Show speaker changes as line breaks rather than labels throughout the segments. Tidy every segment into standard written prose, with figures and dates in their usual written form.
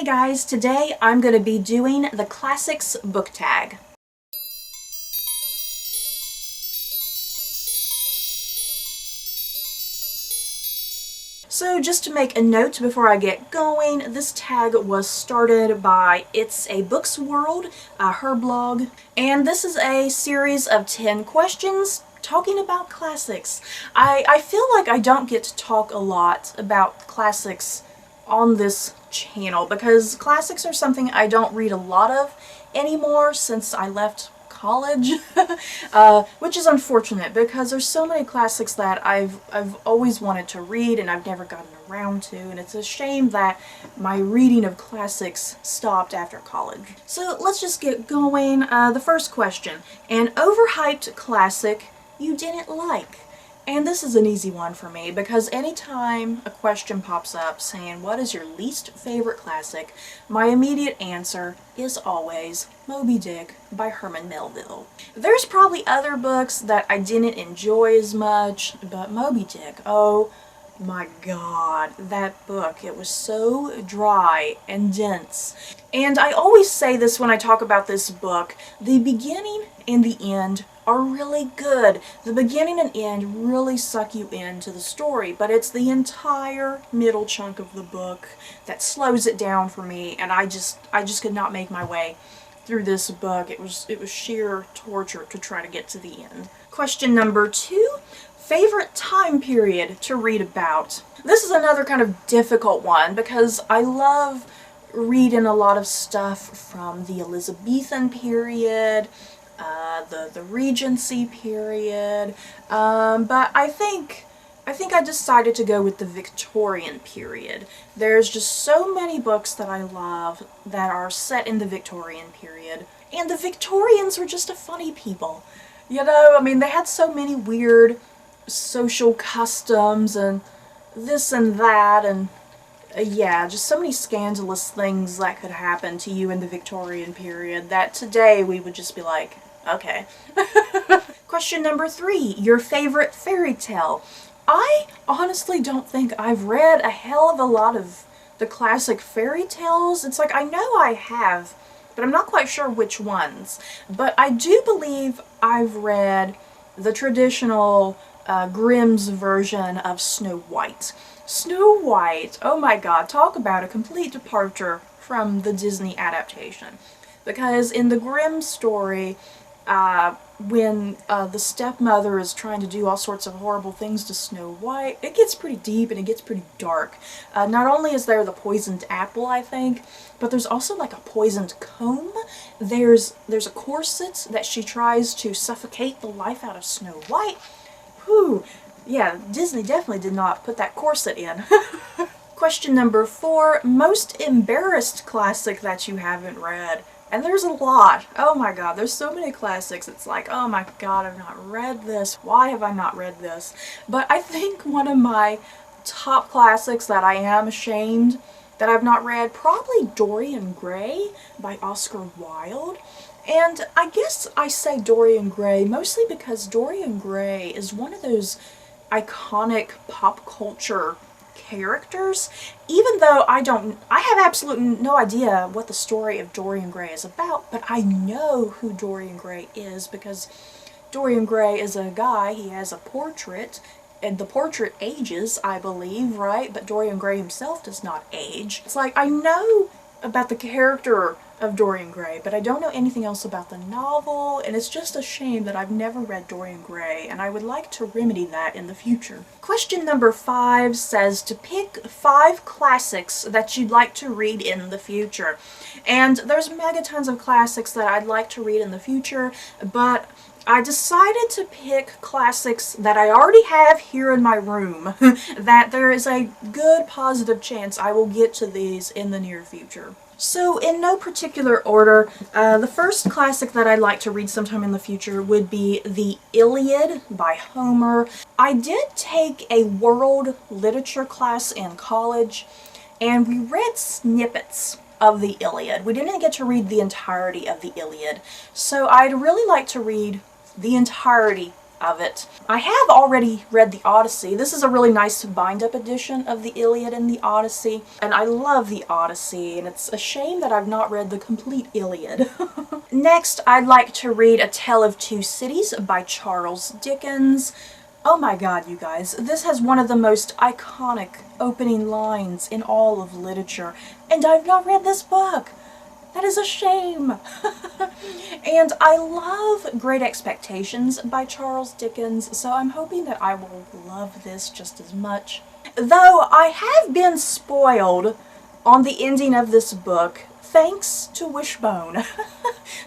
Hey guys, today I'm going to be doing the Classics book tag. So just to make a note before I get going, this tag was started by It's a Books World, her blog, and this is a series of 10 questions talking about classics. I feel like I don't get to talk a lot about classics on this channel because classics are something I don't read a lot of anymore since I left college, which is unfortunate because there's so many classics that I've always wanted to read and I've never gotten around to, and it's a shame that my reading of classics stopped after college. So let's just get going. The first question: an overhyped classic you didn't like? And this is an easy one for me because anytime a question pops up saying what is your least favorite classic, my immediate answer is always Moby Dick by Herman Melville. There's probably other books that I didn't enjoy as much, but Moby Dick, oh my god, that book, it was so dry and dense. And I always say this when I talk about this book: the beginning and the end are really good. The beginning and end really suck you into the story, but it's the entire middle chunk of the book that slows it down for me, and I just could not make my way through this book. It was sheer torture to try to get to the end. Question number 2. Favorite time period to read about? This is another kind of difficult one because I love reading a lot of stuff from the Elizabethan period, the Regency period, but I think I decided to go with the Victorian period. There's just so many books that I love that are set in the Victorian period, and the Victorians were just a funny people. You know, I mean, they had so many weird social customs and this and that, and yeah, just so many scandalous things that could happen to you in the Victorian period that today we would just be like, okay. Question number 3, your favorite fairy tale. I honestly don't think I've read a hell of a lot of the classic fairy tales. It's like I know I have, but I'm not quite sure which ones. But I do believe I've read the traditional Grimm's version of Snow White. Snow White, oh my god, talk about a complete departure from the Disney adaptation. Because in the Grimm story, when the stepmother is trying to do all sorts of horrible things to Snow White, it gets pretty deep and it gets pretty dark. Not only is there the poisoned apple, I think, but there's also like a poisoned comb. There's a corset that she tries to suffocate the life out of Snow White. Whew. Yeah, Disney definitely did not put that corset in. Question number 4, most embarrassed classic that you haven't read. And there's a lot. Oh my god, there's so many classics. It's like, oh my god, I've not read this. Why have I not read this? But I think one of my top classics that I am ashamed that I've not read, probably Dorian Gray by Oscar Wilde. And I guess I say Dorian Gray mostly because Dorian Gray is one of those iconic pop culture characters, even though I have absolutely no idea what the story of Dorian Gray is about, but I know who Dorian Gray is because Dorian Gray is a guy, he has a portrait, and the portrait ages, I believe, right? But Dorian Gray himself does not age. It's like, I know about the character of Dorian Gray, but I don't know anything else about the novel, and it's just a shame that I've never read Dorian Gray, and I would like to remedy that in the future. Question number 5 says to pick 5 classics that you'd like to read in the future. And there's mega tons of classics that I'd like to read in the future, but I decided to pick classics that I already have here in my room, that there is a good positive chance I will get to these in the near future. So, in no particular order, the first classic that I'd like to read sometime in the future would be The Iliad by Homer. I did take a world literature class in college, and we read snippets of the Iliad. We didn't get to read the entirety of the Iliad, so I'd really like to read the entirety of it. I have already read the Odyssey. This is a really nice bind-up edition of the Iliad and the Odyssey, and I love the Odyssey, and it's a shame that I've not read the complete Iliad. Next, I'd like to read A Tale of Two Cities by Charles Dickens. Oh my god, you guys, this has one of the most iconic opening lines in all of literature, and I've not read this book! That is a shame! And I love Great Expectations by Charles Dickens, so I'm hoping that I will love this just as much. Though I have been spoiled on the ending of this book, thanks to Wishbone.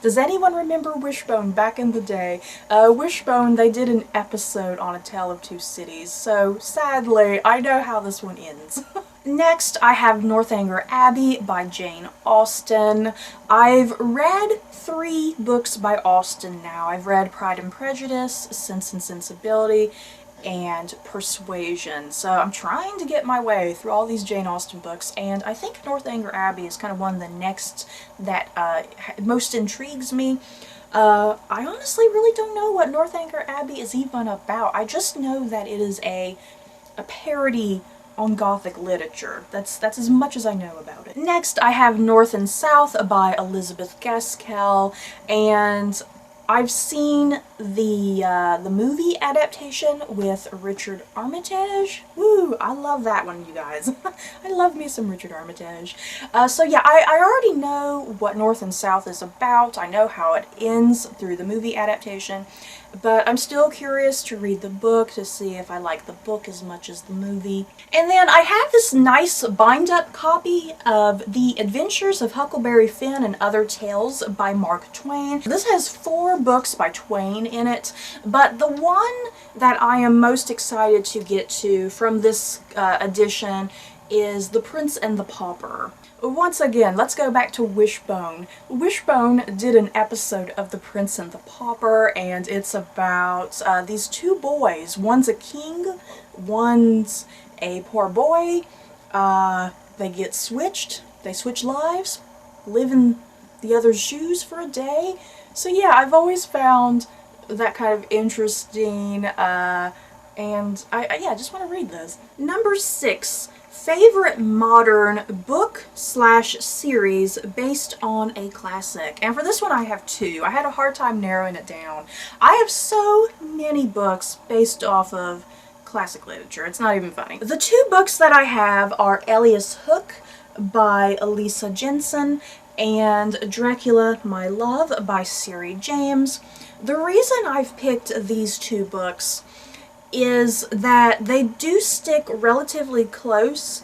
Does anyone remember Wishbone back in the day? Wishbone, they did an episode on A Tale of Two Cities, so sadly, I know how this one ends. Next, I have Northanger Abbey by Jane Austen. I've read 3 books by Austen now. I've read Pride and Prejudice, Sense and Sensibility, and Persuasion. So I'm trying to get my way through all these Jane Austen books, and I think Northanger Abbey is kind of one of the next that most intrigues me. I honestly really don't know what Northanger Abbey is even about. I just know that it is a parody on Gothic literature. That's as much as I know about it. Next, I have North and South by Elizabeth Gaskell, and I've seen the movie adaptation with Richard Armitage. Woo! I love that one, you guys. I love me some Richard Armitage. So yeah, I already know what North and South is about. I know how it ends through the movie adaptation, but I'm still curious to read the book to see if I like the book as much as the movie. And then I have this nice bind-up copy of The Adventures of Huckleberry Finn and Other Tales by Mark Twain. This has 4 books by Twain in it, but the one that I am most excited to get to from this edition is The Prince and the Pauper. Once again, let's go back to Wishbone. Wishbone did an episode of The Prince and the Pauper, and it's about these 2 boys. One's a king, one's a poor boy. They get switched. They switch lives, live in the other's shoes for a day. So yeah, I've always found that kind of interesting, and I just want to read this. Number 6. Favorite modern book/series based on a classic. And for this one I have 2. I had a hard time narrowing it down. I have so many books based off of classic literature. It's not even funny. The 2 books that I have are Elias Hook by Elisa Jensen and Dracula, My Love by Siri James. The reason I've picked these 2 books is that they do stick relatively close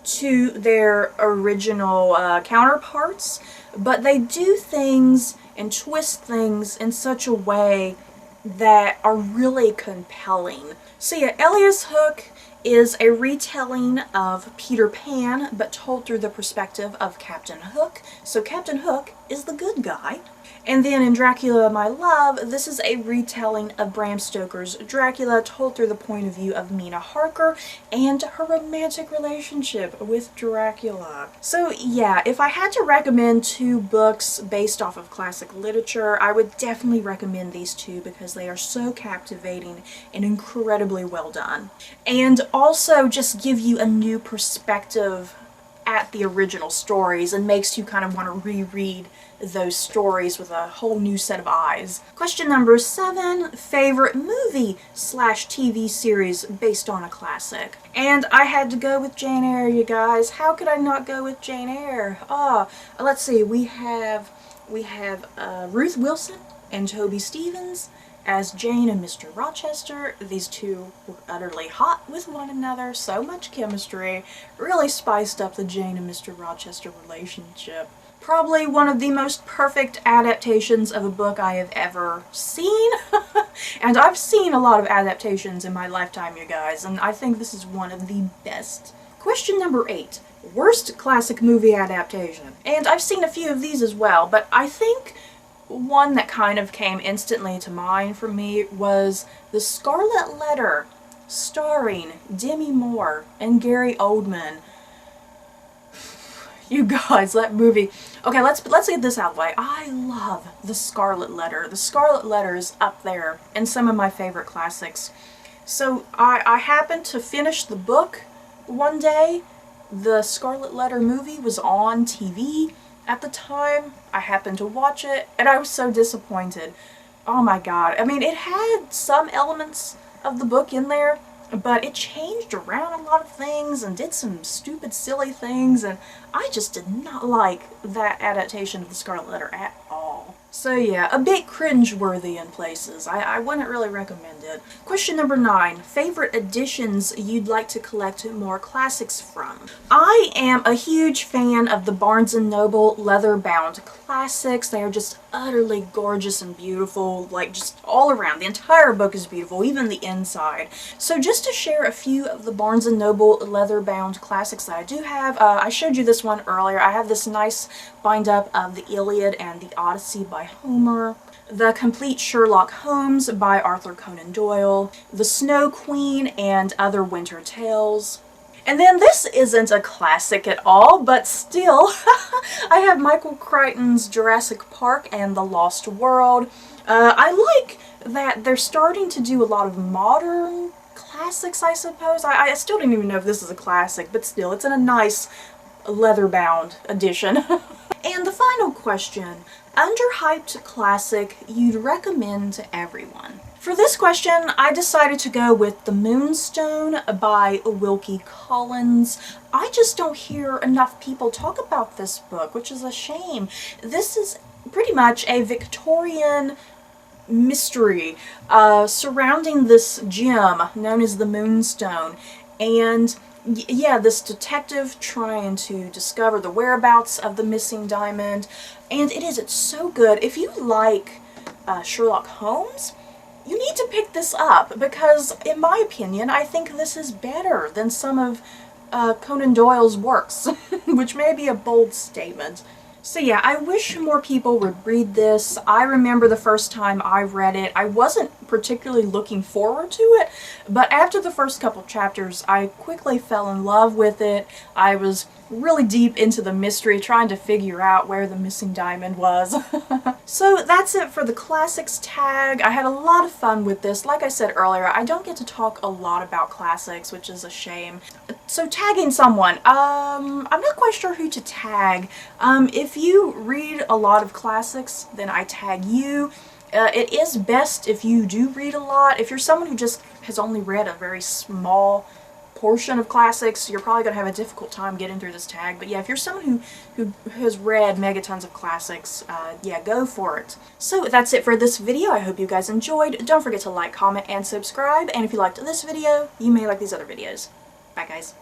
to their original counterparts, but they do things and twist things in such a way that are really compelling. So yeah, Elias Hook is a retelling of Peter Pan, but told through the perspective of Captain Hook. So Captain Hook is the good guy. And then in Dracula, My Love, this is a retelling of Bram Stoker's Dracula, told through the point of view of Mina Harker and her romantic relationship with Dracula. So yeah, if I had to recommend 2 books based off of classic literature, I would definitely recommend these 2 because they are so captivating and incredibly well done. And also just give you a new perspective at the original stories and makes you kind of want to reread those stories with a whole new set of eyes. Question number 7, favorite movie/TV series based on a classic. And I had to go with Jane Eyre, you guys. How could I not go with Jane Eyre? Let's see, we have Ruth Wilson and Toby Stephens as Jane and Mr. Rochester. These 2 were utterly hot with one another, so much chemistry, really spiced up the Jane and Mr. Rochester relationship. Probably one of the most perfect adaptations of a book I have ever seen. And I've seen a lot of adaptations in my lifetime, you guys, and I think this is one of the best. Question number 8, worst classic movie adaptation. And I've seen a few of these as well, but I think one that kind of came instantly to mind for me was The Scarlet Letter, starring Demi Moore and Gary Oldman. You guys, that movie. Okay, let's get this out of the way. I love The Scarlet Letter. The Scarlet Letter is up there in some of my favorite classics. So I happened to finish the book one day. The Scarlet Letter movie was on TV at the time. I happened to watch it, and I was so disappointed. Oh my god. I mean, it had some elements of the book in there, but it changed around a lot of things and did some stupid, silly things, and I just did not like that adaptation of The Scarlet Letter at all. So yeah, a bit cringe-worthy in places. I wouldn't really recommend it. Question number 9. Favorite editions you'd like to collect more classics from? I am a huge fan of the Barnes & Noble leather-bound classics. They are just utterly gorgeous and beautiful, like just all around. The entire book is beautiful, even the inside. So just to share a few of the Barnes & Noble leather-bound classics that I do have, I showed you this one earlier. I have this nice bind-up of the Iliad and the Odyssey by Homer, The Complete Sherlock Holmes by Arthur Conan Doyle, The Snow Queen and Other Winter Tales. And then this isn't a classic at all, but still, I have Michael Crichton's Jurassic Park and The Lost World. I like that they're starting to do a lot of modern classics, I suppose. I still don't even know if this is a classic, but still, it's in a nice leather-bound edition. And the final question, underhyped classic you'd recommend to everyone? For this question, I decided to go with The Moonstone by Wilkie Collins. I just don't hear enough people talk about this book, which is a shame. This is pretty much a Victorian mystery surrounding this gem known as the Moonstone. And yeah, this detective trying to discover the whereabouts of the missing diamond, and it's so good. If you like Sherlock Holmes, you need to pick this up, because in my opinion, I think this is better than some of Conan Doyle's works, which may be a bold statement. So yeah, I wish more people would read this. I remember the first time I read it, I wasn't particularly looking forward to it, but after the first couple chapters, I quickly fell in love with it. I was really deep into the mystery, trying to figure out where the missing diamond was. So that's it for the classics tag. I had a lot of fun with this. Like I said earlier, I don't get to talk a lot about classics, which is a shame. So tagging someone, I'm not quite sure who to tag. If you read a lot of classics, then I tag you. It is best if you do read a lot. If you're someone who just has only read a very small portion of classics, you're probably going to have a difficult time getting through this tag. But yeah, if you're someone who has read megatons of classics, yeah, go for it. So that's it for this video. I hope you guys enjoyed. Don't forget to like, comment, and subscribe. And if you liked this video, you may like these other videos. Bye, guys.